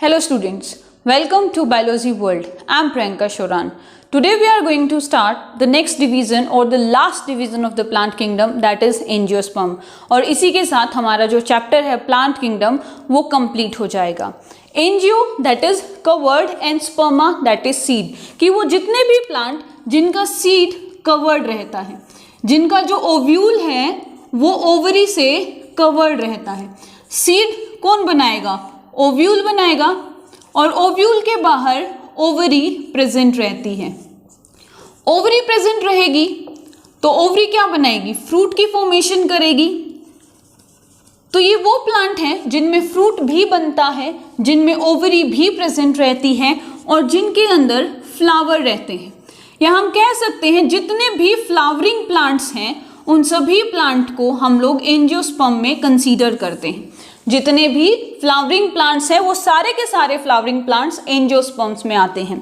Hello students, welcome to Biology World. I am Priyanka Shoran. Today we are going to start the next division or the last division of the plant kingdom, that is angiosperm. और इसी के साथ हमारा जो chapter है plant kingdom वो complete हो जाएगा. Angio that is covered and sperma that is seed, कि वो जितने भी प्लांट जिनका सीड कवर्ड रहता है, जिनका जो ओव्यूल है वो ओवरी से कवर्ड रहता है. सीड कौन बनाएगा? ओव्यूल बनाएगा और ओव्यूल के बाहर ओवरी प्रेजेंट रहती है. ओवरी प्रेजेंट रहेगी तो ओवरी क्या बनाएगी? फ्रूट की फॉर्मेशन करेगी. तो ये वो प्लांट हैं जिनमें फ्रूट भी बनता है, जिनमें ओवरी भी प्रेजेंट रहती है और जिनके अंदर फ्लावर रहते हैं. या हम कह सकते हैं जितने भी फ्लावरिंग प्लांट्स हैं उन सभी प्लांट को हम लोग एंजियोस्पर्म में कंसीडर करते हैं. जितने भी फ्लावरिंग प्लांट्स हैं वो सारे के सारे फ्लावरिंग प्लांट्स एंजियोस्पर्म्स में आते हैं.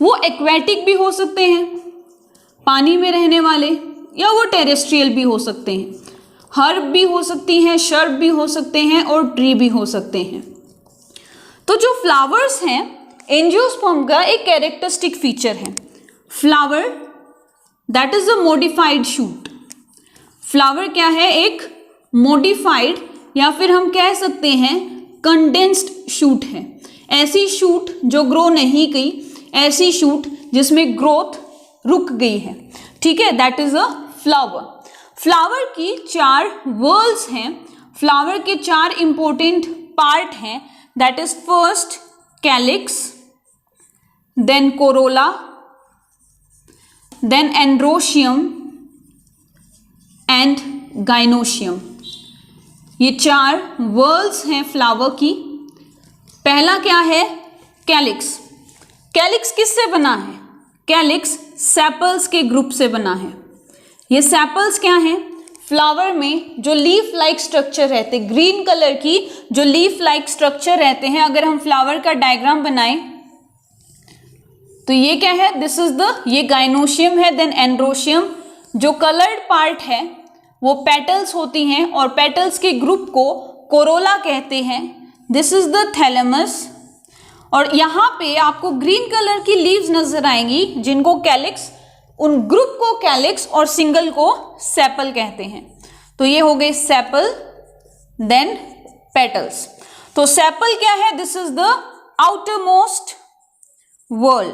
वो एक्वेटिक भी हो सकते हैं, पानी में रहने वाले, या वो टेरेस्ट्रियल भी हो सकते हैं. हर्ब भी हो सकती हैं, शर्ब भी हो सकते हैं और ट्री भी हो सकते हैं. तो जो फ्लावर्स हैं एंजियोस्पर्म का एक कैरेक्टरिस्टिक फीचर है. Flower that is a modified shoot. Flower क्या है? एक मॉडिफाइड या फिर हम कह सकते हैं कंडेंस्ड शूट है. ऐसी शूट जो ग्रो नहीं की, ऐसी शूट जिसमें ग्रोथ रुक गई है. ठीक है, that is a flower. Flower की 4 व्हर्ल्स हैं. फ्लावर के 4 इंपॉर्टेंट पार्ट हैं. That is first calyx, then corolla, then androecium and gynoecium. ये 4 व्हर्ल्स हैं फ्लावर की. पहला क्या है? कैलिक्स. कैलिक्स किससे बना है? कैलिक्स सेपल्स के ग्रुप से बना है. ये सेपल्स क्या हैं? फ्लावर में जो लीफ लाइक स्ट्रक्चर रहते, ग्रीन कलर की जो लीफ लाइक स्ट्रक्चर रहते हैं, अगर हम फ्लावर का डायग्राम बनाएं तो ये क्या है? दिस इज ये गाइनोशियम है. Then androecium. जो कलर्ड पार्ट है वो पेटल्स होती हैं और पेटल्स के ग्रुप को कोरोला कहते हैं. This is the thalamus. और यहाँ पे आपको ग्रीन कलर की लीव्स नजर आएंगी जिनको कैलिक्स, उन ग्रुप को कैलिक्स और सिंगल को सेपल कहते हैं. तो ये हो गए सेपल, देन पेटल्स. तो सेपल क्या है? This is the outer most whorl.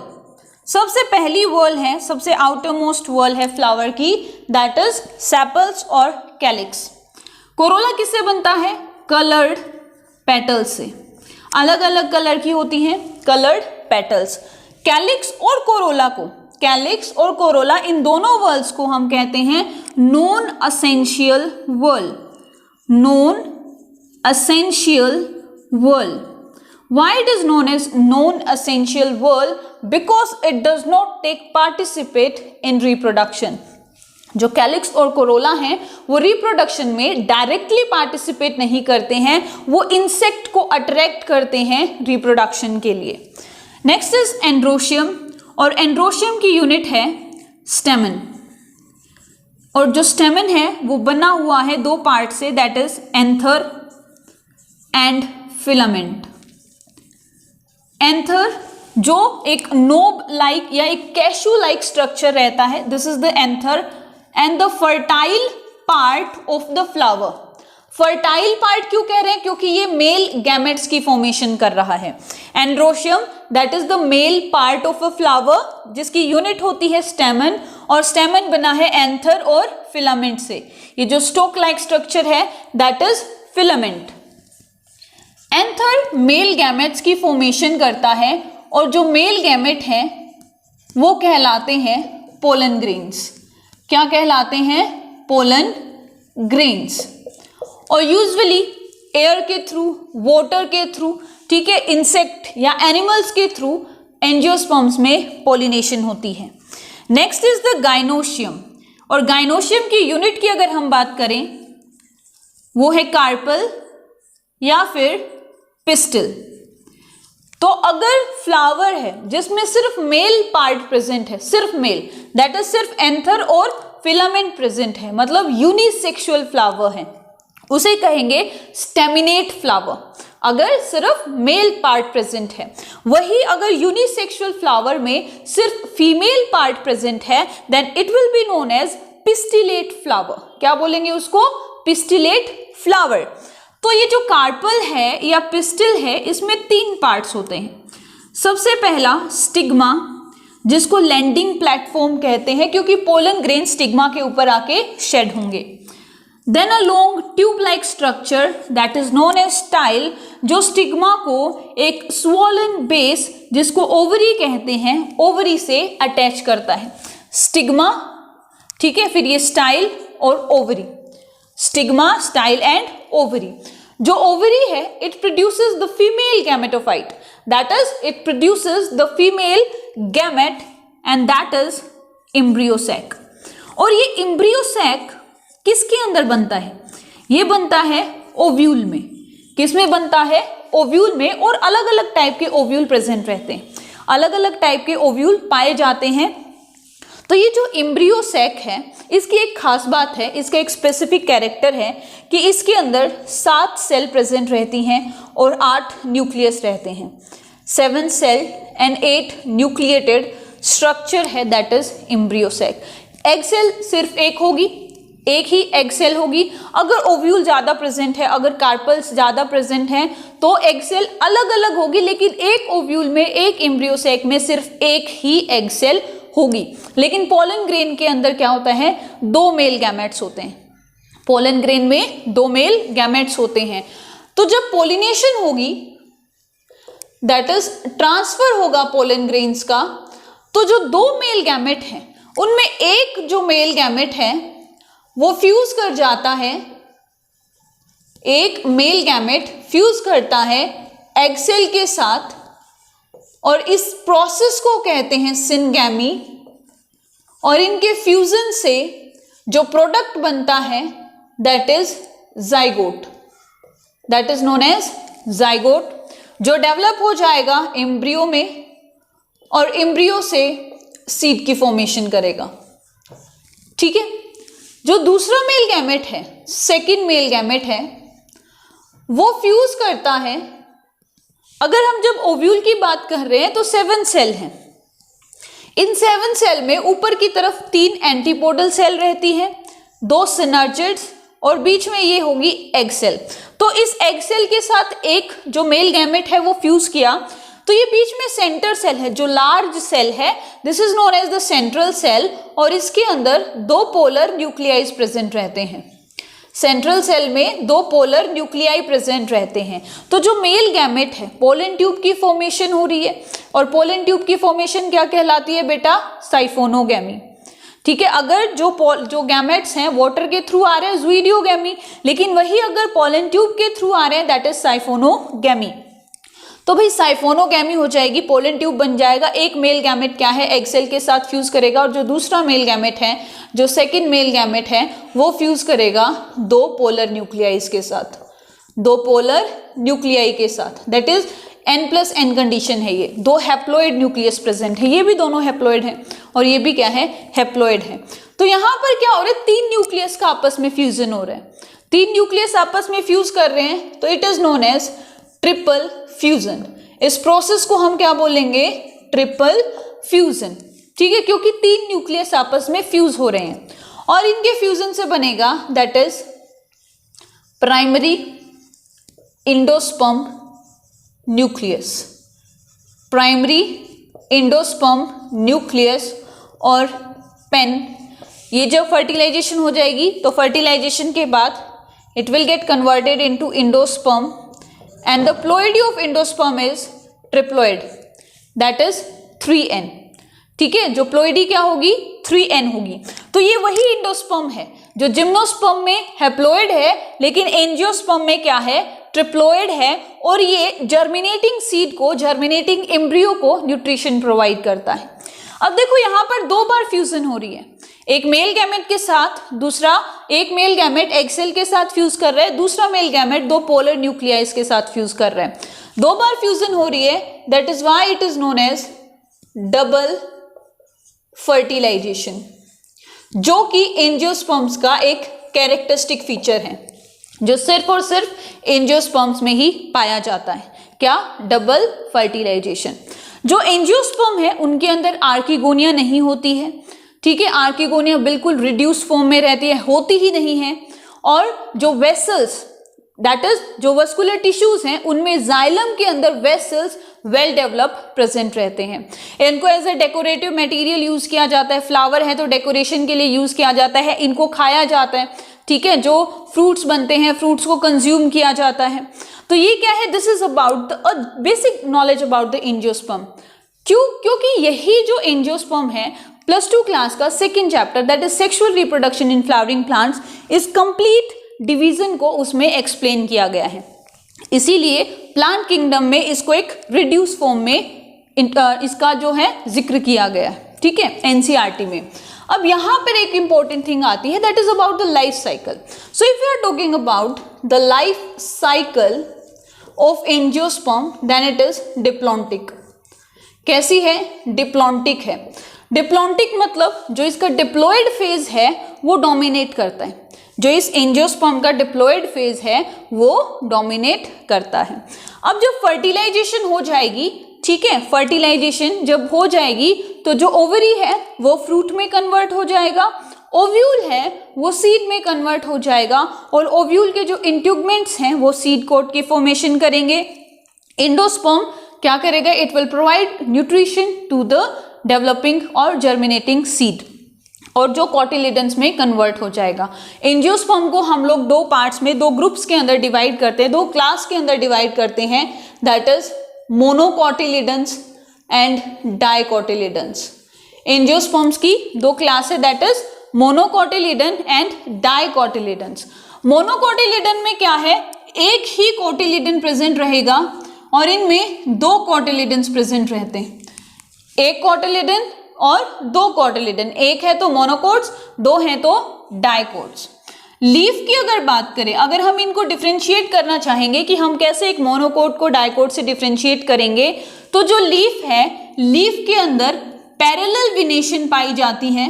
सबसे पहली व्हर्ल है, सबसे आउटर मोस्ट व्हर्ल है फ्लावर की, दैट इज सेपल्स और कैलिक्स. कोरोला किससे बनता है? कलर्ड पेटल्स से. अलग अलग कलर की होती हैं कलर्ड पेटल्स. कैलिक्स और कोरोला को, कैलिक्स और कोरोला इन दोनों व्हर्ल्स को हम कहते हैं non essential whorl. Non essential whorl. Why it is known as non-essential whorl? Because it does not take participate in reproduction. जो कैलिक्स और कोरोला हैं वो रिप्रोडक्शन में डायरेक्टली पार्टिसिपेट नहीं करते हैं, वो इंसेक्ट को अट्रैक्ट करते हैं रिप्रोडक्शन के लिए. Next is androecium. और एंड्रोशियम की यूनिट है स्टेमन. और जो स्टेमन है वो बना हुआ है 2 पार्ट से, that is anther and filament. Anther जो एक नोब लाइक या एक कैशू लाइक स्ट्रक्चर रहता है, this is the anther. And the fertile part of the flower. Fertile part क्यों कह रहे हैं? क्योंकि ये मेल गैमेट्स की फॉर्मेशन कर रहा है. Androecium that is the male part of a flower जिसकी यूनिट होती है स्टेमन, और स्टेमन बना है एंथर और फिलामेंट से. ये जो स्टोक लाइक स्ट्रक्चर है that is filament. Anther male gametes की फॉर्मेशन करता है और जो मेल गैमेट हैं वो कहलाते हैं पोलन ग्रेन्स. क्या कहलाते हैं? Pollen grains. और यूजुअली एयर के थ्रू, वाटर के थ्रू, ठीक है, इंसेक्ट या एनिमल्स के थ्रू एंजियोस्पर्म्स में पॉलिनेशन होती है. Next is the gynoecium. और गाइनोशियम की यूनिट की अगर हम बात करें वो है कार्पल या फिर पिस्टल. तो अगर फ्लावर है जिसमें सिर्फ मेल पार्ट प्रेजेंट है, सिर्फ मेल, दैट इज सिर्फ एंथर और फिलामेंट प्रेजेंट है, मतलब यूनिसेक्सुअल फ्लावर है, उसे कहेंगे स्टेमिनेट फ्लावर. अगर सिर्फ मेल पार्ट प्रेजेंट है। वही अगर यूनिसेक्सुअल फ्लावर में सिर्फ फीमेल पार्ट प्रेजेंट है then it will be known as pistillate flower. क्या बोलेंगे उसको? Pistillate flower. तो ये जो कार्पल है या पिस्टिल है इसमें 3 पार्ट्स होते हैं। सबसे पहला स्टिग्मा, जिसको लैंडिंग प्लेटफॉर्म कहते हैं क्योंकि पोलन ग्रेन स्टिग्मा के ऊपर आके शेड होंगे। Then a long tube like structure that is known as style, जो स्टिग्मा को एक स्वॉलन बेस जिसको ओवरी कहते हैं ओवरी से अटैच करता है। स्टिग्मा, ठीक है, फिर ये स्टाइल और ovary. Stigma, style and ovary. जो ओवरी है it produces the female gametophyte, that is it produces the female gamete and that is embryo sac. और ये एम्ब्रियोसैक किसके अंदर बनता है? ये बनता है ओव्यूल में। किस में बनता है? ओव्यूल में। और अलग अलग टाइप के ओव्यूल प्रेजेंट रहते हैं, अलग अलग टाइप के ओव्यूल पाए जाते हैं। तो ये जो एम्ब्रियोसैक है इसकी एक खास बात है, इसका एक स्पेसिफिक कैरेक्टर है कि इसके अंदर 7 सेल प्रेजेंट रहती हैं और 8 न्यूक्लियस रहते हैं। 7 सेल एंड 8 न्यूक्लिएटेड स्ट्रक्चर है that is embryo sac. Egg cell सिर्फ एक होगी, एक ही एग सेल होगी। अगर ओव्यूल ज़्यादा प्रेजेंट है, अगर कार्पल्स ज़्यादा प्रेजेंट हैं तो एग सेल अलग अलग होगी, लेकिन एक ओव्यूल में, एक एम्ब्रियोसैक में सिर्फ एक ही एग सेल होगी। लेकिन पोलन ग्रेन के अंदर क्या होता है? 2 मेल गैमेट्स होते हैं। पोलन ग्रेन में 2 मेल गैमेट्स होते हैं। तो जब पोलिनेशन होगी, दैट इज ट्रांसफर होगा पोलन ग्रेन्स का, तो जो 2 मेल गैमेट हैं उनमें एक जो मेल गैमेट है वो फ्यूज कर जाता है, एक मेल गैमेट फ्यूज करता है एग सेल के साथ और इस प्रोसेस को कहते हैं सिनगैमी। और इनके फ्यूजन से जो प्रोडक्ट बनता है that is zygote, that is known as zygote, जो डेवलप हो जाएगा एम्ब्रियो में और एम्ब्रियो से सीड की फॉर्मेशन करेगा। ठीक है। जो दूसरा मेल गैमेट है, सेकेंड मेल गैमेट है, वो फ्यूज करता है। अगर हम जब ओव्यूल की बात कर रहे हैं तो 7 सेल हैं। इन 7 सेल में ऊपर की तरफ 3 एंटीपोडल सेल रहती है, 2 सिनर्जिड्स और बीच में ये होगी एग सेल। तो इस एग सेल के साथ एक जो मेल गैमेट है वो फ्यूज किया, तो ये बीच में सेंटर सेल है जो लार्ज सेल है, this is known as the central cell. और इसके अंदर 2 पोलर न्यूक्लियाइज प्रेजेंट रहते हैं। सेंट्रल सेल में 2 पोलर न्यूक्लियाई प्रेजेंट रहते हैं। तो जो मेल गैमेट है, पोलन ट्यूब की फॉर्मेशन हो रही है और पोलन ट्यूब की फॉर्मेशन क्या कहलाती है बेटा? साइफोनोगैमी। ठीक है। अगर जो गैमेट्स हैं वाटर के थ्रू आ रहे हैं ज़ुइडियोगैमी, लेकिन वही अगर पोलन ट्यूब के थ्रू आ रहे हैं दैट इज साइफोनोगैमी। तो भाई साइफोनोगैमी हो जाएगी, पोलन ट्यूब बन जाएगा। एक मेल गैमेट क्या है? एग सेल के साथ फ्यूज करेगा और जो दूसरा मेल गैमेट है, जो सेकंड मेल गैमेट है, वो फ्यूज करेगा 2 पोलर न्यूक्लियाइज के साथ, 2 पोलर न्यूक्लियाई के साथ। दैट इज N+N कंडीशन है ये। 2 हैप्लॉइड न्यूक्लियस प्रेजेंट है, ये भी दोनों हैप्लॉइड हैं और ये भी क्या है? हैप्लॉइड है। तो यहाँ पर क्या हो रहा है? 3 न्यूक्लियस का आपस में फ्यूजन हो रहा है। 3 न्यूक्लियस आपस में फ्यूज कर रहे हैं तो it is known as triple fusion. इस प्रोसेस को हम क्या बोलेंगे? Triple fusion. ठीक है, क्योंकि 3 न्यूक्लियस आपस में फ्यूज हो रहे हैं और इनके फ्यूजन से बनेगा that is primary endosperm nucleus, primary endosperm nucleus और पेन। ये जब फर्टिलाइजेशन हो जाएगी तो फर्टिलाइजेशन के बाद it will get converted into endosperm and the ploidy of endosperm is triploid, that is 3n। ठीक है, जो प्लोइडी क्या होगी? 3n होगी। तो ये वही इंडोस्पर्म है जो जिम्नोस्पर्म में हैप्लॉइड है, लेकिन एंजियोस्पर्म में क्या है? ट्रिप्लॉइड है। और ये जर्मिनेटिंग सीड को, जर्मिनेटिंग एम्ब्रियो को न्यूट्रिशन प्रोवाइड करता है। अब देखो यहाँ पर 2 बार फ्यूजन हो रही है, एक मेल गैमेट के साथ, दूसरा एक मेल गैमेट एग सेल के साथ फ्यूज कर रहा है, दूसरा मेल गैमेट 2 पोलर न्यूक्लियाइज के साथ फ्यूज कर रहा है। 2 बार फ्यूजन हो रही है, that is why it is known as double fertilisation, जो कि एंजियोस्पर्म्स का एक कैरेक्टरिस्टिक फीचर है। जो सिर्फ और सिर्फ एंजियोस्पर्म्स में ही पाया जाता है। क्या? Double fertilisation. जो एंजियोस्पर्म है उनके अंदर आर्किगोनिया नहीं होती है, ठीक है, आर्किगोनिया बिल्कुल रिड्यूस फॉर्म में रहती है, होती ही नहीं है। और जो वेसल्स, दैट इज जो वस्कुलर टिश्यूज हैं, उनमें जाइलम के अंदर वेसल्स वेल डेवलप प्रेजेंट रहते हैं। इनको as a decorative material use किया जाता है, फ्लावर है तो डेकोरेशन के लिए यूज किया जाता है, इनको खाया जाता है, ठीक है, जो फ्रूट्स बनते हैं फ्रूट्स को कंज्यूम किया जाता है। तो ये क्या है? This is about the basic knowledge about the angiosperm. क्यों? क्योंकि यही जो एंजियोस्पर्म है +2 क्लास का second chapter, that is sexual reproduction in flowering plants, इस कंप्लीट डिवीजन को उसमें एक्सप्लेन किया गया है। इसीलिए प्लांट किंगडम में इसको एक रिड्यूस फॉर्म में इसका जो है जिक्र किया गया है, ठीक है, एनसीईआरटी में। अब यहां पर एक इंपॉर्टेंट थिंग आती है, that is about the life cycle. So if you are talking about the life cycle of angiosperm, then it is diplontic. कैसी है? डिप्लॉन्टिक है। डिप्लॉन्टिक मतलब जो इसका डिप्लॉयड फेज है वो डोमिनेट करता है, जो इस एंजियोस्पर्म का डिप्लॉयड फेज है वो डोमिनेट करता है। अब जब फर्टिलाइजेशन हो जाएगी, ठीक है, फर्टिलाइजेशन जब हो जाएगी तो जो ओवरी है वो फ्रूट में कन्वर्ट हो जाएगा, ओव्यूल है वो सीड में कन्वर्ट हो जाएगा, और ओव्यूल के जो इंट्यूगमेंट्स हैं वो सीड कोट की फॉर्मेशन करेंगे। एंडोस्पर्म क्या करेगा? It will provide nutrition to the developing और जर्मिनेटिंग सीड, और जो कॉटिलिडन्स में कन्वर्ट हो जाएगा। एंजियोस्पर्म को हम लोग दो पार्ट्स में, दो ग्रुप्स के अंदर डिवाइड करते हैं, दो क्लास के अंदर डिवाइड करते हैं, that is monocotyledons and dicotyledons. Angiosperms की दो क्लास है, that is monocotyledon and dicotyledons. Monocotyledon में क्या है? एक ही कॉटिलिडन प्रेजेंट रहेगा और इनमें दो कॉटिलिडन्स प्रेजेंट रहते हैं, एक कॉटिलिडन और दो कॉटिलिडन, एक है तो मोनोकोट्स, दो हैं तो डाइकोट्स। लीफ की अगर बात करें, अगर हम इनको डिफरेंशिएट करना चाहेंगे कि हम कैसे एक मोनोकोट को डाइकोट से डिफरेंशिएट करेंगे, तो जो लीफ है, लीफ के अंदर पैरेलल विनेशन पाई जाती है,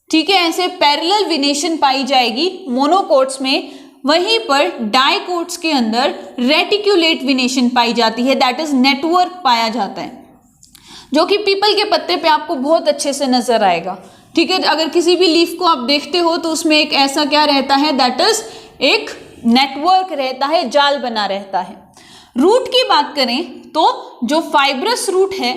ठीक है, ऐसे पैरेलल विनेशन पाई जाएगी मोनोकोट्स में। वहीं पर डाइकोट्स के अंदर रेटिक्यूलेट विनेशन पाई जाती है, दैट इज नेटवर्क पाया जाता है, जो कि पीपल के पत्ते पे आपको बहुत अच्छे से नजर आएगा, ठीक है। अगर किसी भी लीफ को आप देखते हो तो उसमें एक ऐसा क्या रहता है, दैट इज एक नेटवर्क रहता है, जाल बना रहता है। रूट की बात करें तो जो फाइब्रस रूट है,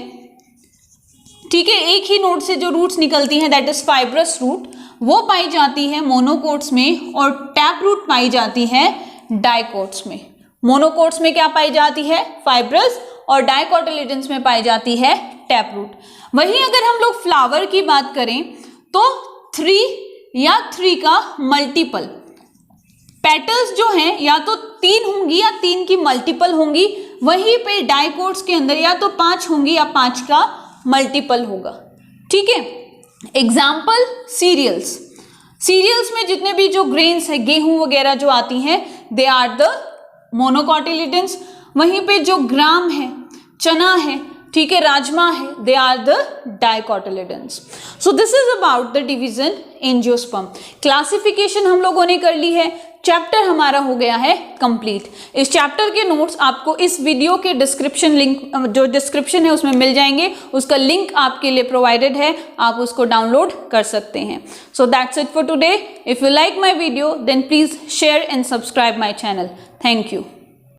ठीक है, एक ही नोड से जो रूट्स निकलती हैं, दैट इज फाइब्रस रूट, वो पाई जाती है मोनोकोट्स में, और टैप रूट पाई जाती है डाइकोट्स में। मोनोकोट्स में क्या पाई जाती है? फाइब्रस, और डाइकोटिलिडन्स में पाई जाती है टैप रूट। वहीं अगर हम लोग फ्लावर की बात करें तो 3 या 3 का मल्टीपल पेटल्स जो हैं या तो 3 होंगी या 3 की मल्टीपल होंगी, वहीं पे डाइकोट्स के अंदर या तो 5 होंगी या 5 का मल्टीपल होगा, ठीक है। एग्जाम्पल सीरियल्स, सीरियल्स में जितने भी जो ग्रेन्स है, गेहूं वगैरह जो आती हैं, दे आर द मोनोकॉटिलिडन्स। वहीं पे जो ग्राम है, चना है, ठीक है, राजमा है, they are the dicotyledons. So this is about the division angiosperm. Classification हम लोगों ने कर ली है, चैप्टर हमारा हो गया है कंप्लीट। इस चैप्टर के नोट्स आपको इस वीडियो के डिस्क्रिप्शन लिंक, जो डिस्क्रिप्शन है उसमें मिल जाएंगे, उसका लिंक आपके लिए प्रोवाइडेड है, आप उसको डाउनलोड कर सकते हैं। So that's it for today. If you like my video then please share and subscribe my channel. Thank you.